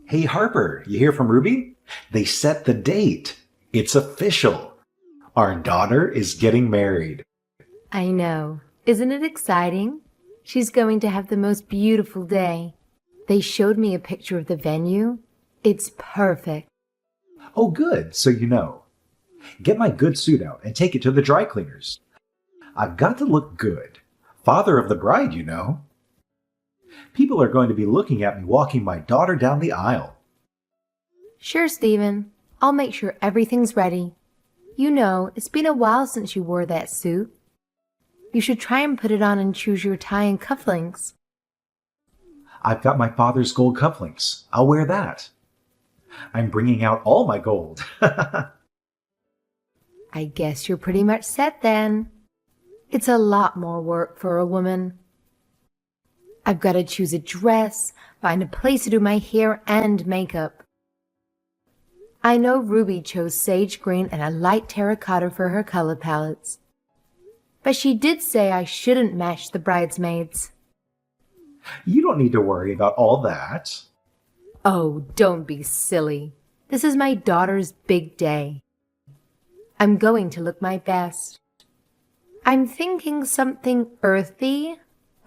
Hey Harper, you hear from Ruby? They set the date. It's official. Our daughter is getting married. I know. Isn't it exciting? She's going to have the most beautiful day. They showed me a picture of the venue. It's perfect. Oh, good, so you know. Get my good suit out and take it to the dry cleaners. I've got to look good. Father of the bride, you know. People are going to be looking at me walking my daughter down the aisle. Sure, Stephen. I'll make sure everything's ready. You know, it's been a while since you wore that suit. You should try and put it on and choose your tie and cufflinks. I've got my father's gold cufflinks. I'll wear that. I'm bringing out all my gold. I guess you're pretty much set then. It's a lot more work for a woman. I've got to choose a dress, find a place to do my hair and makeup. I know Ruby chose sage green and a light terracotta for her color palettes. But she did say I shouldn't match the bridesmaids. You don't need to worry about all that. Oh, don't be silly. This is my daughter's big day. I'm going to look my best. I'm thinking something earthy,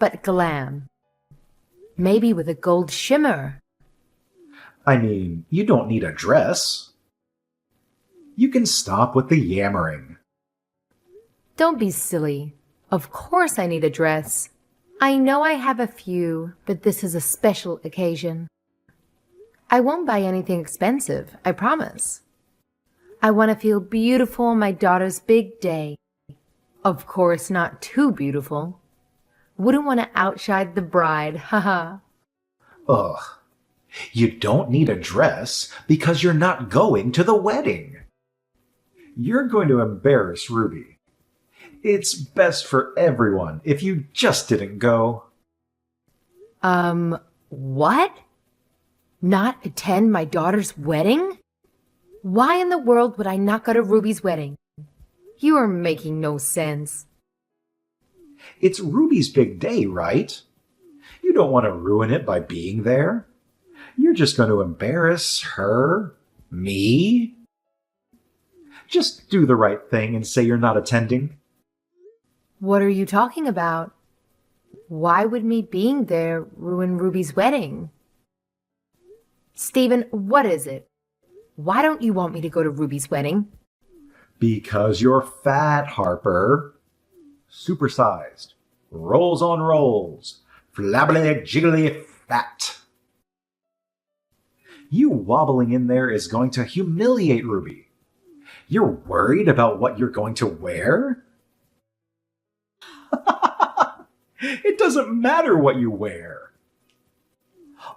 but glam. Maybe with a gold shimmer. I mean, you don't need a dress. You can stop with the yammering. Don't be silly. Of course I need a dress. I know I have a few, but this is a special occasion. I won't buy anything expensive, I promise. I want to feel beautiful on my daughter's big day. Of course, not too beautiful. Wouldn't want to outshine the bride, haha. Ugh. You don't need a dress because you're not going to the wedding. You're going to embarrass Ruby. It's best for everyone if you just didn't go. What? Not attend my daughter's wedding? Why in the world would I not go to Ruby's wedding? You are making no sense. It's Ruby's big day, right? You don't want to ruin it by being there. You're just going to embarrass her, me. Just do the right thing and say you're not attending. What are you talking about? Why would me being there ruin Ruby's wedding? Stephen, what is it? Why don't you want me to go to Ruby's wedding? Because you're fat, Harper. Supersized. Rolls on rolls. Flabbily jiggly fat. You wobbling in there is going to humiliate Ruby. You're worried about what you're going to wear? It doesn't matter what you wear.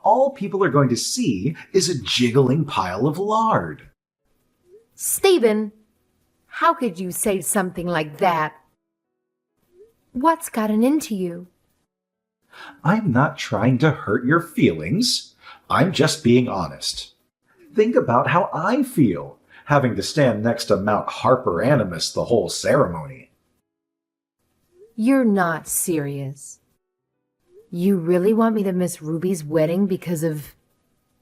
All people are going to see is a jiggling pile of lard. Stephen, how could you say something like that? What's gotten into you? I'm not trying to hurt your feelings. I'm just being honest. Think about how I feel, having to stand next to Mount Harper Animus the whole ceremony. You're not serious. You really want me to miss Ruby's wedding because of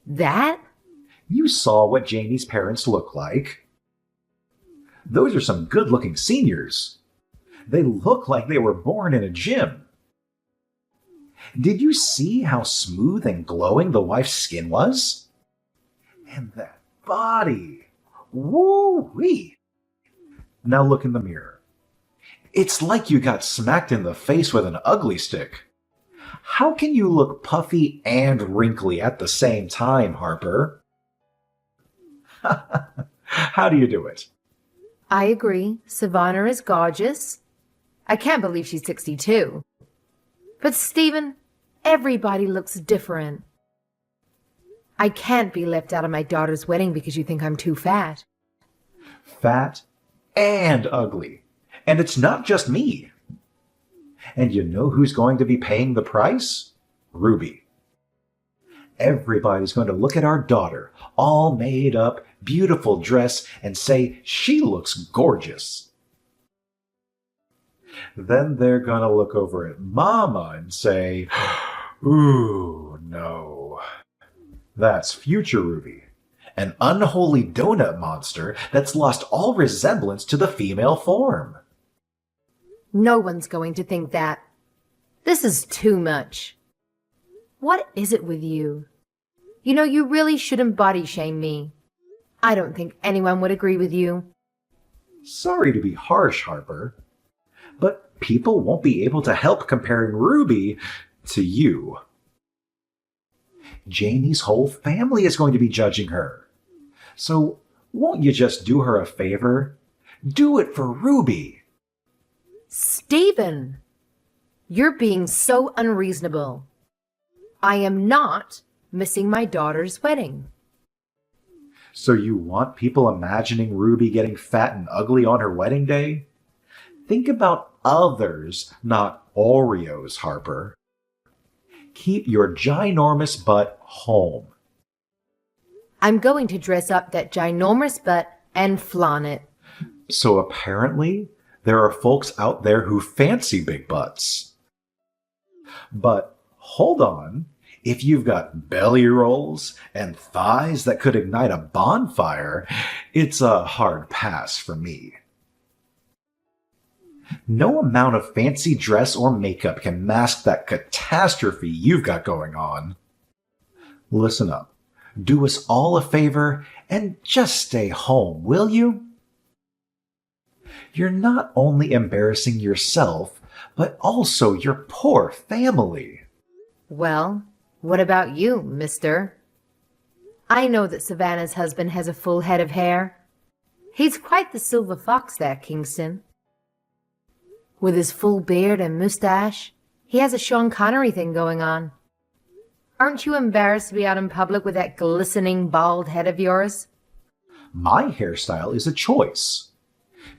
that? You saw what Janie's parents look like. Those are some good-looking seniors. They look like they were born in a gym. Did you see how smooth and glowing the wife's skin was? And that body! Woo-wee! Now look in the mirror. It's like you got smacked in the face with an ugly stick. How can you look puffy and wrinkly at the same time, Harper? How do you do it? I agree. Savannah is gorgeous. I can't believe she's 62. But Stephen, everybody looks different. I can't be left out of my daughter's wedding because you think I'm too fat. Fat and ugly. And it's not just me. And you know who's going to be paying the price? Ruby. Everybody's going to look at our daughter, all made up, beautiful dress, and say she looks gorgeous. Then they're going to look over at Mama and say, ooh, no. That's future Ruby, an unholy donut monster that's lost all resemblance to the female form. No one's going to think that. This is too much. What is it with you? You know, you really shouldn't body shame me. I don't think anyone would agree with you. Sorry to be harsh, Harper, but people won't be able to help comparing Ruby to you. Jamie's whole family is going to be judging her. So won't you just do her a favor? Do it for Ruby. Stephen, you're being so unreasonable. I am not missing my daughter's wedding. So you want people imagining Ruby getting fat and ugly on her wedding day? Think about others, not Oreos, Harper. Keep your ginormous butt home. I'm going to dress up that ginormous butt and flaunt it. So apparently, there are folks out there who fancy big butts. But hold on. If you've got belly rolls and thighs that could ignite a bonfire, it's a hard pass for me. No amount of fancy dress or makeup can mask that catastrophe you've got going on. Listen up. Do us all a favor and just stay home, will you? You're not only embarrassing yourself, but also your poor family. Well, what about you, mister? I know that Savannah's husband has a full head of hair. He's quite the silver fox, that Kingston. With his full beard and mustache, he has a Sean Connery thing going on. Aren't you embarrassed to be out in public with that glistening bald head of yours? My hairstyle is a choice.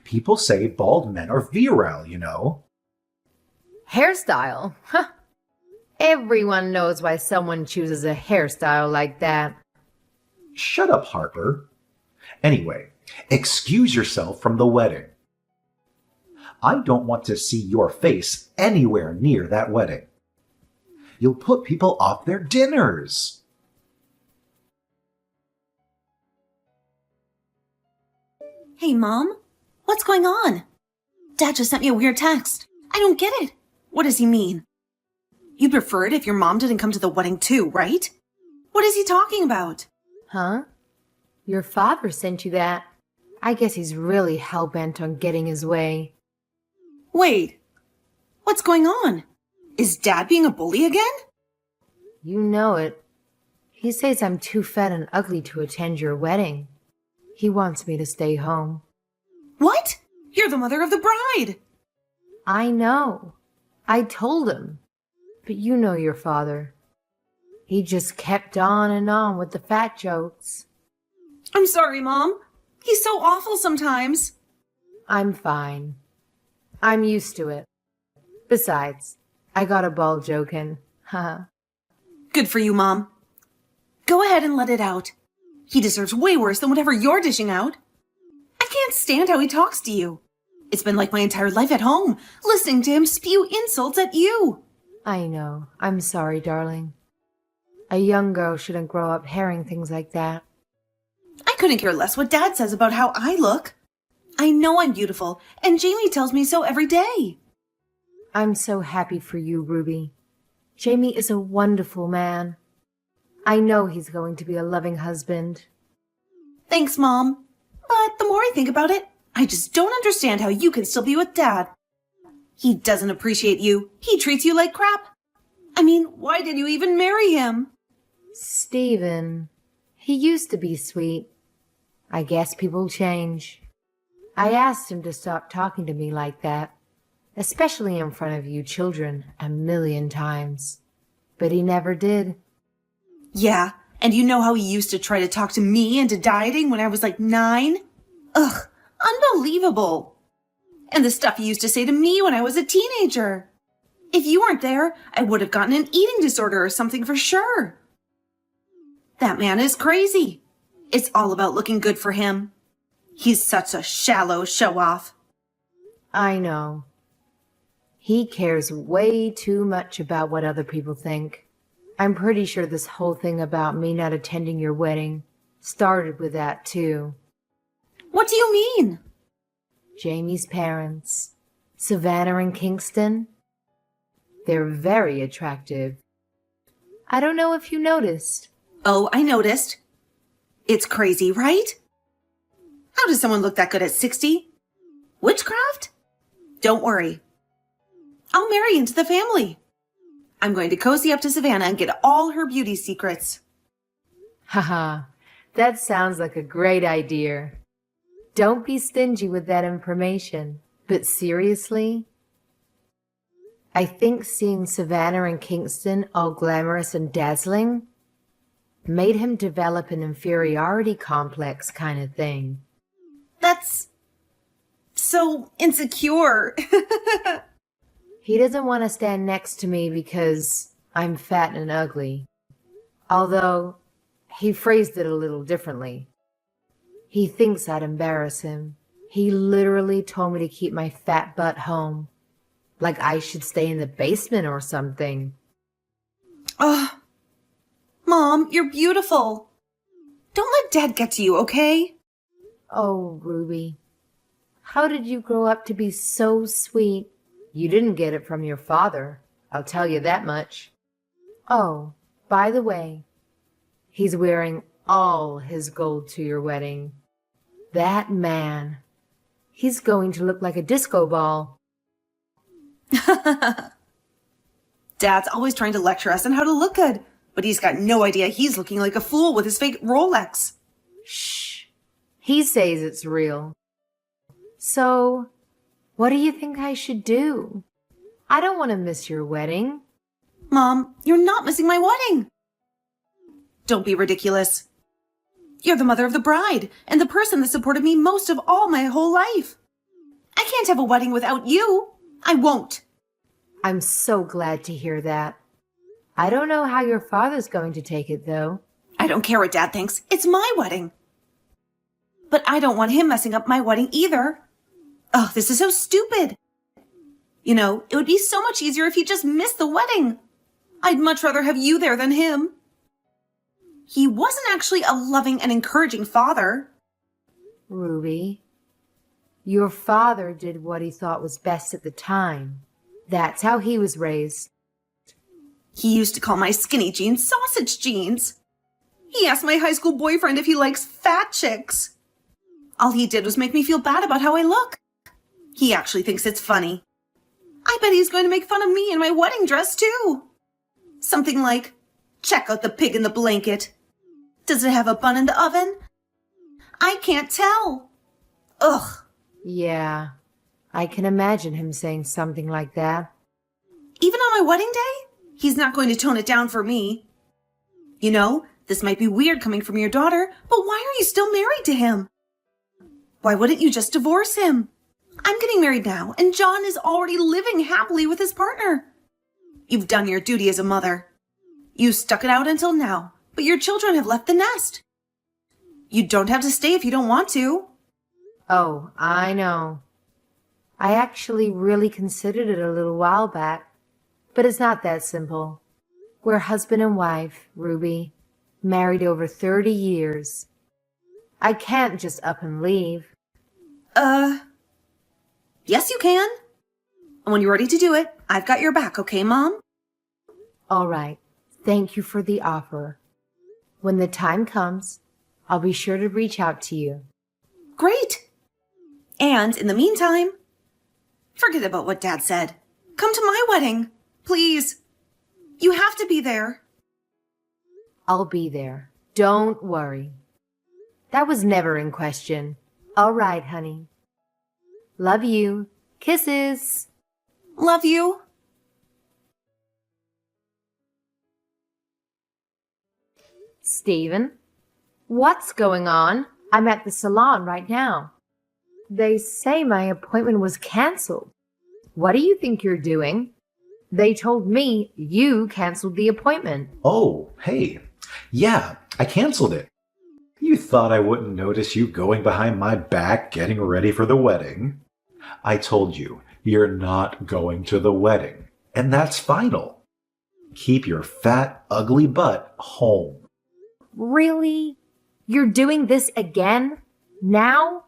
People say bald men are virile, you know. Hairstyle? Huh. Everyone knows why someone chooses a hairstyle like that. Shut up, Harper. Anyway, excuse yourself from the wedding. I don't want to see your face anywhere near that wedding. You'll put people off their dinners. Hey, Mom. What's going on? Dad just sent me a weird text. I don't get it. What does he mean? You'd prefer it if your mom didn't come to the wedding too, right? What is he talking about? Huh? Your father sent you that. I guess he's really hell-bent on getting his way. Wait. What's going on? Is Dad being a bully again? You know it. He says I'm too fat and ugly to attend your wedding. He wants me to stay home. What? You're the mother of the bride. I know. I told him. But you know your father. He just kept on and on with the fat jokes. I'm sorry, Mom. He's so awful sometimes. I'm fine. I'm used to it. Besides, I got a ball joking. Haha. Good for you, Mom. Go ahead and let it out. He deserves way worse than whatever you're dishing out. I can't stand how he talks to you. It's been like my entire life at home, listening to him spew insults at you. I know. I'm sorry, darling. A young girl shouldn't grow up hearing things like that. I couldn't care less what Dad says about how I look. I know I'm beautiful, and Jamie tells me so every day. I'm so happy for you, Ruby. Jamie is a wonderful man. I know he's going to be a loving husband. Thanks, Mom. But the more I think about it, I just don't understand how you can still be with Dad. He doesn't appreciate you. He treats you like crap. I mean, why did you even marry him? Stephen, he used to be sweet. I guess people change. I asked him to stop talking to me like that, especially in front of you children, 1,000,000 times. But he never did. Yeah, and you know how he used to try to talk to me into dieting when I was like 9? Ugh, unbelievable. And the stuff he used to say to me when I was a teenager. If you weren't there, I would have gotten an eating disorder or something for sure. That man is crazy. It's all about looking good for him. He's such a shallow show-off. I know. He cares way too much about what other people think. I'm pretty sure this whole thing about me not attending your wedding started with that too. What do you mean? Jamie's parents, Savannah and Kingston, they're very attractive. I don't know if you noticed. Oh, I noticed. It's crazy, right? How does someone look that good at 60? Witchcraft? Don't worry. I'll marry into the family. I'm going to cozy up to Savannah and get all her beauty secrets. Haha, that sounds like a great idea. Don't be stingy with that information. But seriously? I think seeing Savannah and Kingston all glamorous and dazzling made him develop an inferiority complex kind of thing. That's so insecure. He doesn't want to stand next to me because I'm fat and ugly. Although, he phrased it a little differently. He thinks I'd embarrass him. He literally told me to keep my fat butt home. Like I should stay in the basement or something. Ugh. Mom, you're beautiful. Don't let Dad get to you, okay? Oh, Ruby. How did you grow up to be so sweet? You didn't get it from your father, I'll tell you that much. Oh, by the way, he's wearing all his gold to your wedding. That man. He's going to look like a disco ball. Dad's always trying to lecture us on how to look good, but he's got no idea he's looking like a fool with his fake Rolex. Shh. He says it's real. So, what do you think I should do? I don't want to miss your wedding. Mom, you're not missing my wedding. Don't be ridiculous. You're the mother of the bride and the person that supported me most of all my whole life. I can't have a wedding without you. I won't. I'm so glad to hear that. I don't know how your father's going to take it, though. I don't care what Dad thinks. It's my wedding. But I don't want him messing up my wedding either. Oh, this is so stupid. You know, it would be so much easier if he just missed the wedding. I'd much rather have you there than him. He wasn't actually a loving and encouraging father. Ruby, your father did what he thought was best at the time. That's how he was raised. He used to call my skinny jeans sausage jeans. He asked my high school boyfriend if he likes fat chicks. All he did was make me feel bad about how I look. He actually thinks it's funny. I bet he's going to make fun of me in my wedding dress, too. Something like, check out the pig in the blanket. Does it have a bun in the oven? I can't tell. Ugh. Yeah, I can imagine him saying something like that. Even on my wedding day? He's not going to tone it down for me. You know, this might be weird coming from your daughter, but why are you still married to him? Why wouldn't you just divorce him? I'm getting married now, and John is already living happily with his partner. You've done your duty as a mother. You stuck it out until now, but your children have left the nest. You don't have to stay if you don't want to. Oh, I know. I actually really considered it a little while back, but it's not that simple. We're husband and wife, Ruby, married over 30 years. I can't just up and leave. Yes, you can. And when you're ready to do it, I've got your back, okay, Mom? All right. Thank you for the offer. When the time comes, I'll be sure to reach out to you. Great. And in the meantime, forget about what Dad said. Come to my wedding, please. You have to be there. I'll be there. Don't worry. That was never in question. All right, honey. Love you. Kisses. Love you. Stephen, what's going on? I'm at the salon right now. They say my appointment was canceled. What do you think you're doing? They told me you canceled the appointment. Oh, hey. Yeah, I canceled it. You thought I wouldn't notice you going behind my back getting ready for the wedding. I told you, you're not going to the wedding, and that's final. Keep your fat, ugly butt home. Really? You're doing this again? Now?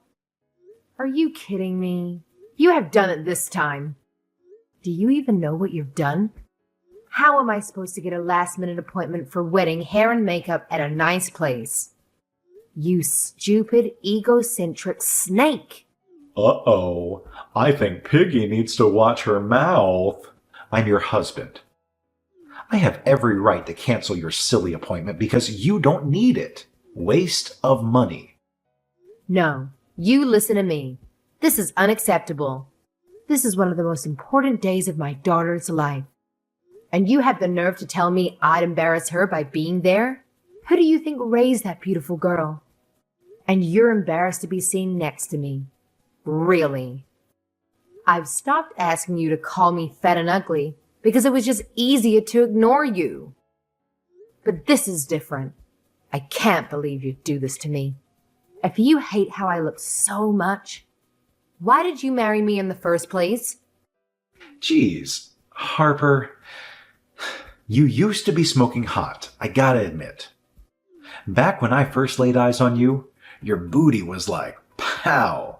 Are you kidding me? You have done it this time. Do you even know what you've done? How am I supposed to get a last-minute appointment for wedding hair and makeup at a nice place? You stupid, egocentric snake! Uh-oh. I think Piggy needs to watch her mouth. I'm your husband. I have every right to cancel your silly appointment because you don't need it. Waste of money. No, you listen to me. This is unacceptable. This is one of the most important days of my daughter's life. And you have the nerve to tell me I'd embarrass her by being there? Who do you think raised that beautiful girl? And you're embarrassed to be seen next to me. Really? I've stopped asking you to call me fat and ugly because it was just easier to ignore you. But this is different. I can't believe you'd do this to me. If you hate how I look so much, why did you marry me in the first place? Geez, Harper, you used to be smoking hot, I gotta admit. Back when I first laid eyes on you, your booty was like, pow.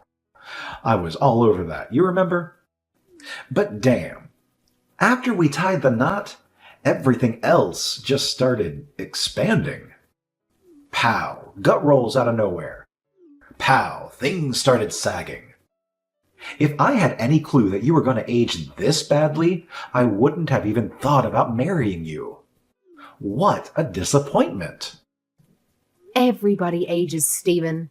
I was all over that, you remember? But damn, after we tied the knot, everything else just started expanding. Pow, gut rolls out of nowhere. Pow, things started sagging. If I had any clue that you were going to age this badly, I wouldn't have even thought about marrying you. What a disappointment. Everybody ages, Stephen.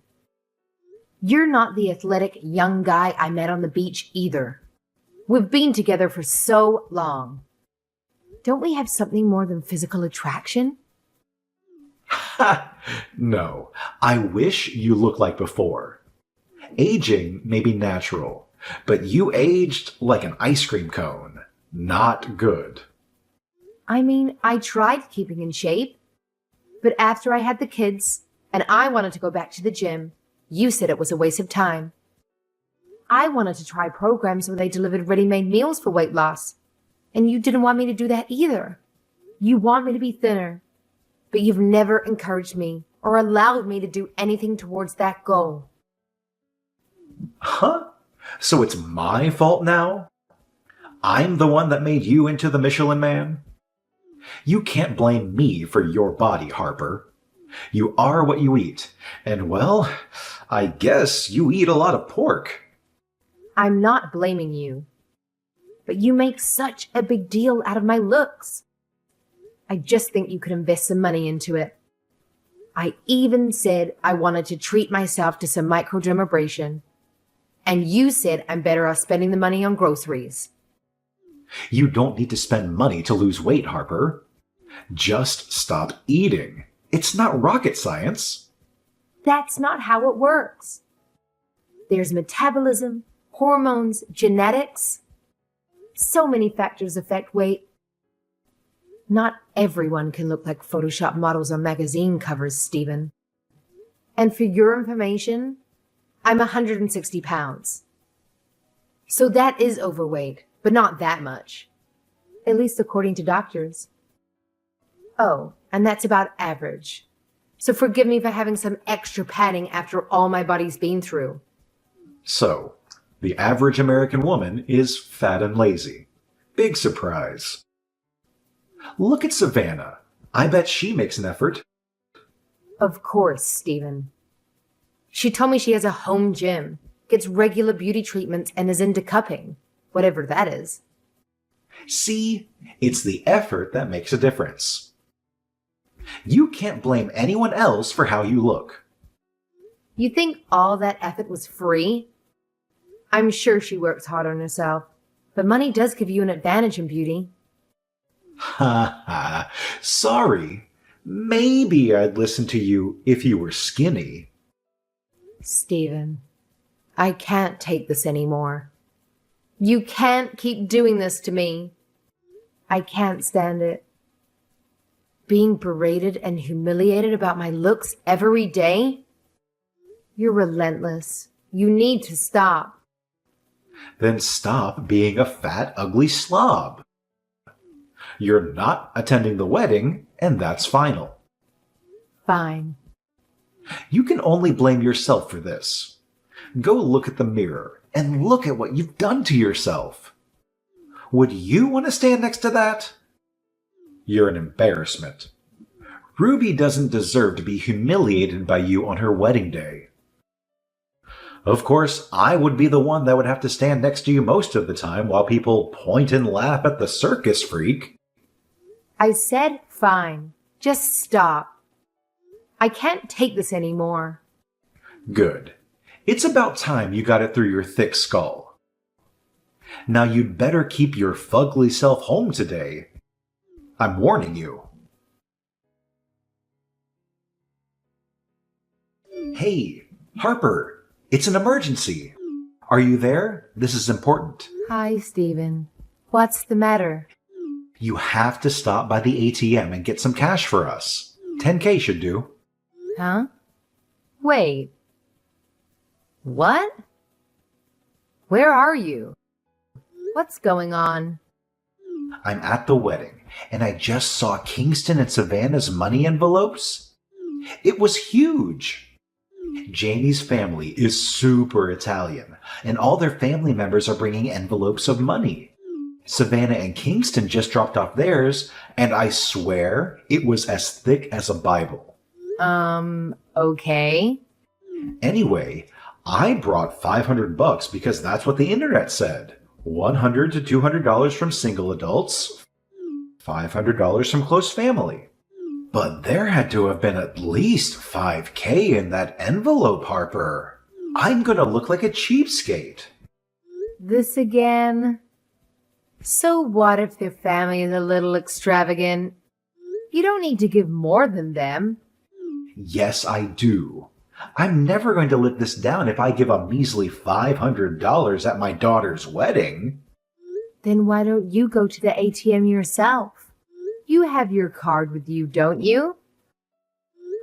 You're not the athletic young guy I met on the beach either. We've been together for so long. Don't we have something more than physical attraction? Ha! No, I wish you looked like before. Aging may be natural, but you aged like an ice cream cone. Not good. I mean, I tried keeping in shape. But after I had the kids, and I wanted to go back to the gym, you said it was a waste of time. I wanted to try programs where they delivered ready-made meals for weight loss. And you didn't want me to do that either. You want me to be thinner. But you've never encouraged me or allowed me to do anything towards that goal. Huh? So it's my fault now? I'm the one that made you into the Michelin Man? You can't blame me for your body, Harper. You are what you eat, and well, I guess you eat a lot of pork. I'm not blaming you. But you make such a big deal out of my looks. I just think you could invest some money into it. I even said I wanted to treat myself to some microdermabrasion. And you said I'm better off spending the money on groceries. You don't need to spend money to lose weight, Harper. Just stop eating. It's not rocket science. That's not how it works. There's metabolism, hormones, genetics. So many factors affect weight. Not everyone can look like Photoshop models on magazine covers, Stephen. And for your information, I'm 160 pounds. So that is overweight, but not that much. At least according to doctors. Oh, and that's about average. So forgive me for having some extra padding after all my body's been through. So, the average American woman is fat and lazy. Big surprise. Look at Savannah. I bet she makes an effort. Of course, Stephen. She told me she has a home gym, gets regular beauty treatments, and is into cupping, whatever that is. See, it's the effort that makes a difference. You can't blame anyone else for how you look. You think all that effort was free? I'm sure she works hard on herself, but money does give you an advantage in beauty. Ha ha. Sorry. Maybe I'd listen to you if you were skinny. Stephen, I can't take this anymore. You can't keep doing this to me. I can't stand it. Being berated and humiliated about my looks every day? You're relentless. You need to stop. Then stop being a fat, ugly slob. You're not attending the wedding, and that's final. Fine. You can only blame yourself for this. Go look at the mirror and look at what you've done to yourself. Would you want to stand next to that? You're an embarrassment. Ruby doesn't deserve to be humiliated by you on her wedding day. Of course, I would be the one that would have to stand next to you most of the time while people point and laugh at the circus freak. I said fine. Just stop. I can't take this anymore. Good. It's about time you got it through your thick skull. Now you'd better keep your fugly self home today. I'm warning you. Hey, Harper, it's an emergency. Are you there? This is important. Hi, Stephen. What's the matter? You have to stop by the ATM and get some cash for us. 10K should do. Huh? Wait. What? Where are you? What's going on? I'm at the wedding, and I just saw Kingston and Savannah's money envelopes. It was huge. Janie's family is super Italian, and all their family members are bringing envelopes of money. Savannah and Kingston just dropped off theirs, and I swear it was as thick as a Bible. Okay. Anyway, I brought $500 because that's what the internet said. $100 to $200 from single adults, $500 from close family. But there had to have been at least $5K in that envelope, Harper. I'm gonna look like a cheapskate. This again? So what if their family is a little extravagant? You don't need to give more than them. Yes, I do. I'm never going to live this down if I give a measly $500 at my daughter's wedding. Then why don't you go to the ATM yourself? You have your card with you, don't you?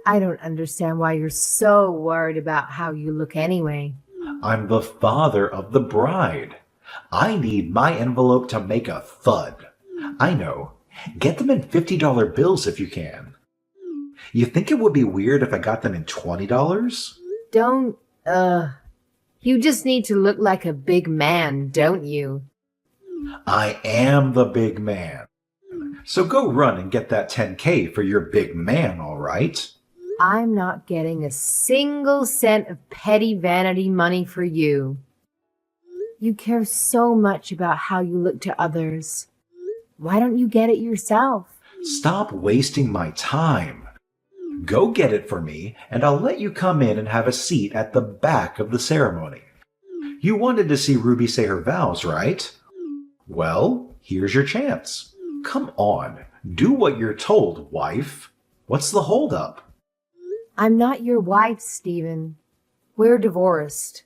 I don't understand why you're so worried about how you look anyway. I'm the father of the bride. I need my envelope to make a thud. I know. Get them in $50 bills if you can. You think it would be weird if I got them in $20? Don't, you just need to look like a big man, don't you? I am the big man. So go run and get that 10K for your big man, all right? I'm not getting a single cent of petty vanity money for you. You care so much about how you look to others. Why don't you get it yourself? Stop wasting my time. Go get it for me, and I'll let you come in and have a seat at the back of the ceremony. You wanted to see Ruby say her vows, right? Well, here's your chance. Come on, do what you're told, wife. What's the holdup? I'm not your wife, Stephen. We're divorced.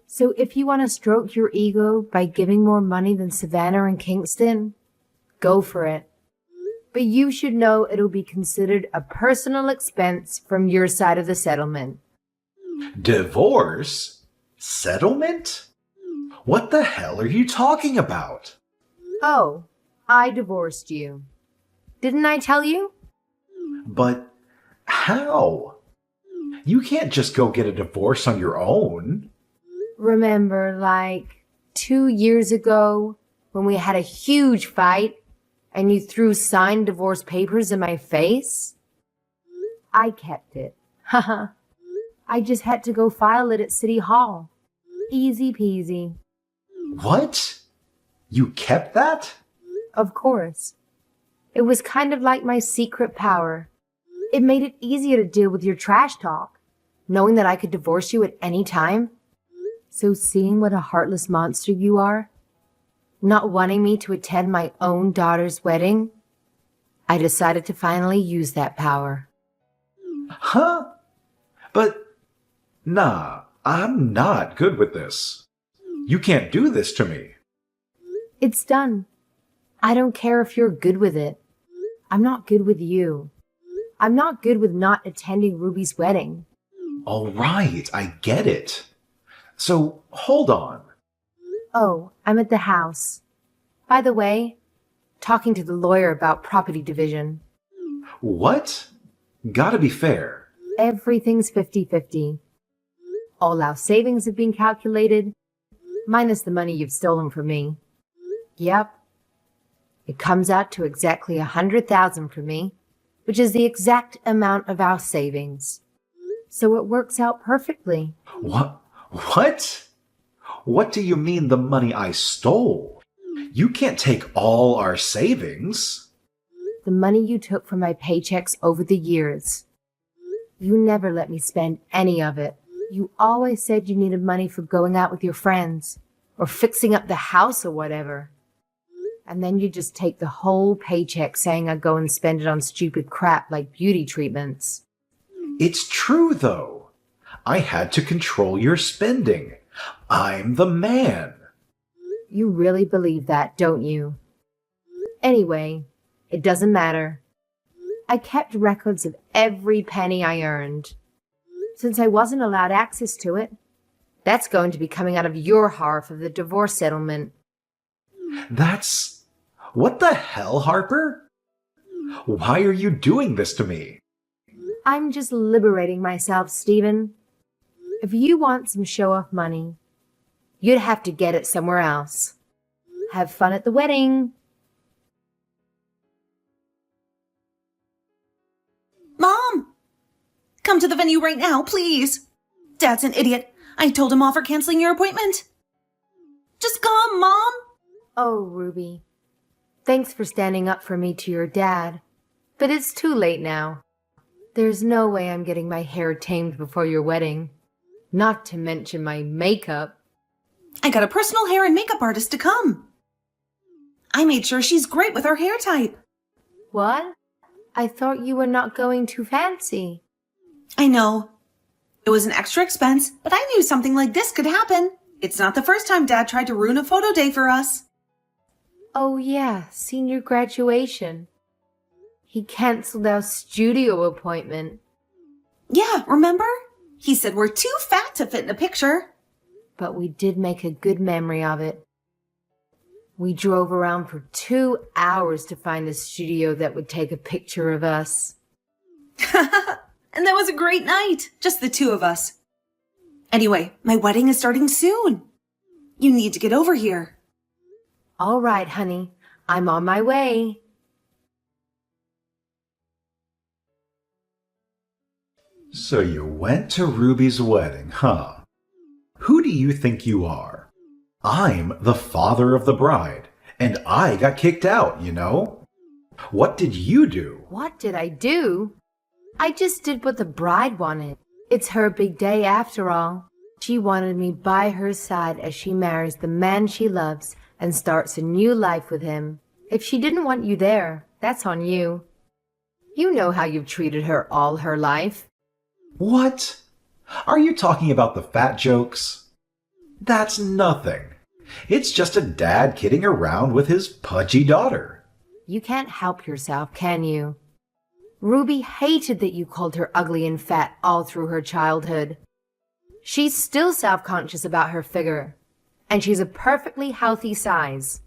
So if you want to stroke your ego by giving more money than Savannah and Kingston, go for it. But you should know it'll be considered a personal expense from your side of the settlement. Divorce? Settlement? What the hell are you talking about? Oh, I divorced you. Didn't I tell you? But how? You can't just go get a divorce on your own. Remember, like 2 years ago when we had a huge fight and you threw signed divorce papers in my face? I kept it. Haha. I just had to go file it at City Hall. Easy peasy. What? You kept that? Of course. It was kind of like my secret power. It made it easier to deal with your trash talk, knowing that I could divorce you at any time. So seeing what a heartless monster you are, not wanting me to attend my own daughter's wedding, I decided to finally use that power. Huh? But, nah, I'm not good with this. You can't do this to me. It's done. I don't care if you're good with it. I'm not good with you. I'm not good with not attending Ruby's wedding. All right, I get it. So, hold on. Oh, I'm at the house. By the way, talking to the lawyer about property division. What? Gotta be fair. Everything's 50-50. All our savings have been calculated, minus the money you've stolen from me. Yep. It comes out to exactly 100,000 for me, which is the exact amount of our savings. So it works out perfectly. What? What? What do you mean the money I stole? You can't take all our savings. The money you took from my paychecks over the years. You never let me spend any of it. You always said you needed money for going out with your friends or fixing up the house or whatever. And then you just take the whole paycheck saying I go and spend it on stupid crap like beauty treatments. It's true, though. I had to control your spending. I'm the man. You really believe that, don't you? Anyway, it doesn't matter. I kept records of every penny I earned. Since I wasn't allowed access to it, that's going to be coming out of your half of the divorce settlement. That's... What the hell, Harper? Why are you doing this to me? I'm just liberating myself, Stephen. If you want some show-off money, you'd have to get it somewhere else. Have fun at the wedding. Mom! Come to the venue right now, please. Dad's an idiot. I told him off for canceling your appointment. Just come, Mom! Oh, Ruby. Thanks for standing up for me to your dad. But it's too late now. There's no way I'm getting my hair tamed before your wedding. Not to mention my makeup. I got a personal hair and makeup artist to come. I made sure she's great with her hair type. What? I thought you were not going too fancy. I know. It was an extra expense, but I knew something like this could happen. It's not the first time Dad tried to ruin a photo day for us. Oh yeah, senior graduation. He canceled our studio appointment. Yeah, remember? He said we're too fat to fit in a picture. But we did make a good memory of it. We drove around for 2 hours to find a studio that would take a picture of us. And that was a great night, just the two of us. Anyway, my wedding is starting soon. You need to get over here. All right, honey. I'm on my way. So you went to Ruby's wedding, huh? Who do you think you are? I'm the father of the bride, and I got kicked out, you know? What did you do? What did I do? I just did what the bride wanted. It's her big day after all. She wanted me by her side as she marries the man she loves and starts a new life with him. If she didn't want you there, that's on you. You know how you've treated her all her life. What? Are you talking about the fat jokes? That's nothing. It's just a dad kidding around with his pudgy daughter. You can't help yourself, can you? Ruby hated that you called her ugly and fat all through her childhood. She's still self-conscious about her figure, and she's a perfectly healthy size.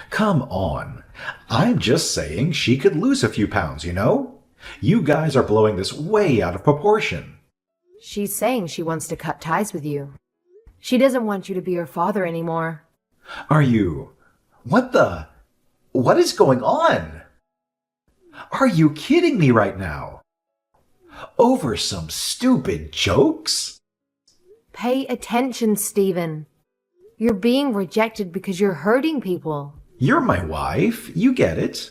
Come on. I'm just saying she could lose a few pounds, you know? You guys are blowing this way out of proportion. She's saying she wants to cut ties with you. She doesn't want you to be her father anymore. Are you... What is going on? Are you kidding me right now? Over some stupid jokes? Pay attention, Stephen. You're being rejected because you're hurting people. You're my wife. You get it.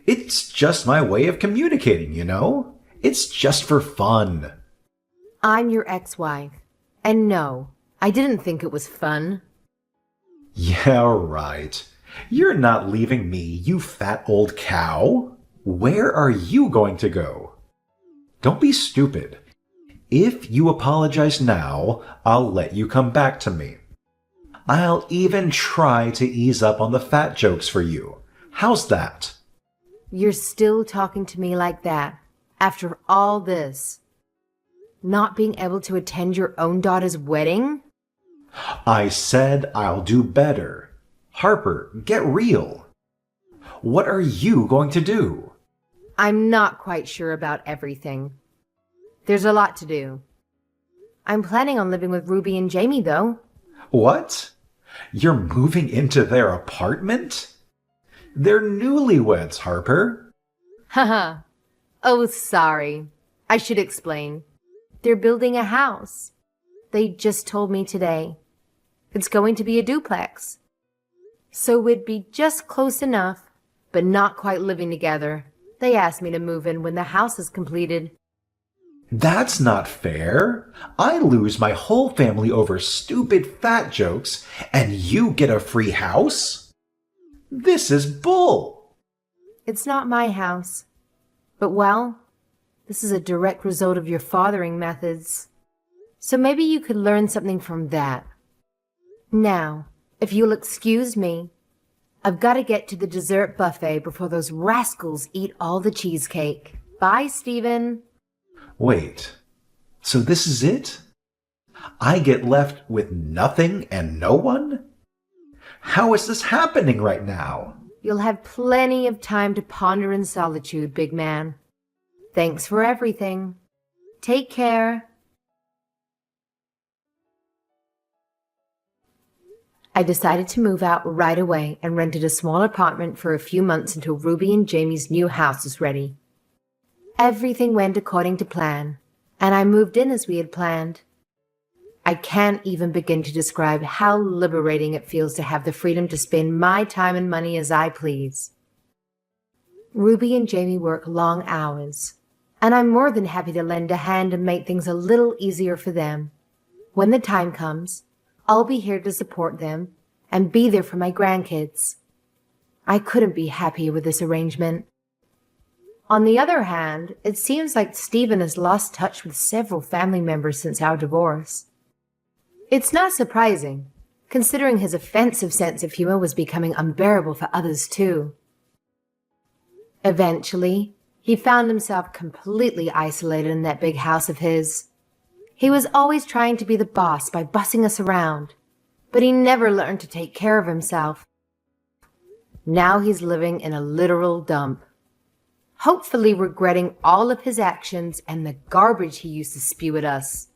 It's just my way of communicating, you know? It's just for fun. I'm your ex-wife. And no, I didn't think it was fun. Yeah, right. You're not leaving me, you fat old cow. Where are you going to go? Don't be stupid. If you apologize now, I'll let you come back to me. I'll even try to ease up on the fat jokes for you. How's that? You're still talking to me like that, after all this. Not being able to attend your own daughter's wedding? I said I'll do better. Harper, get real. What are you going to do? I'm not quite sure about everything. There's a lot to do. I'm planning on living with Ruby and Jamie, though. What? You're moving into their apartment? They're newlyweds, Harper. Haha. Oh, sorry. I should explain. They're building a house. They just told me today. It's going to be a duplex. So we'd be just close enough, but not quite living together. They asked me to move in when the house is completed. That's not fair. I lose my whole family over stupid fat jokes, and you get a free house? This is bull. It's not my house. But well, this is a direct result of your fathering methods. So maybe you could learn something from that. Now, if you'll excuse me, I've got to get to the dessert buffet before those rascals eat all the cheesecake. Bye, Stephen. Wait, so this is it? I get left with nothing and no one? How is this happening right now? You'll have plenty of time to ponder in solitude, big man. Thanks for everything. Take care. I decided to move out right away and rented a small apartment for a few months until Ruby and Jamie's new house was ready. Everything went according to plan, and I moved in as we had planned. I can't even begin to describe how liberating it feels to have the freedom to spend my time and money as I please. Ruby and Jamie work long hours, and I'm more than happy to lend a hand and make things a little easier for them. When the time comes, I'll be here to support them and be there for my grandkids. I couldn't be happier with this arrangement. On the other hand, it seems like Stephen has lost touch with several family members since our divorce. It's not surprising, considering his offensive sense of humor was becoming unbearable for others too. Eventually, he found himself completely isolated in that big house of his. He was always trying to be the boss by bussing us around, but he never learned to take care of himself. Now he's living in a literal dump, hopefully regretting all of his actions and the garbage he used to spew at us.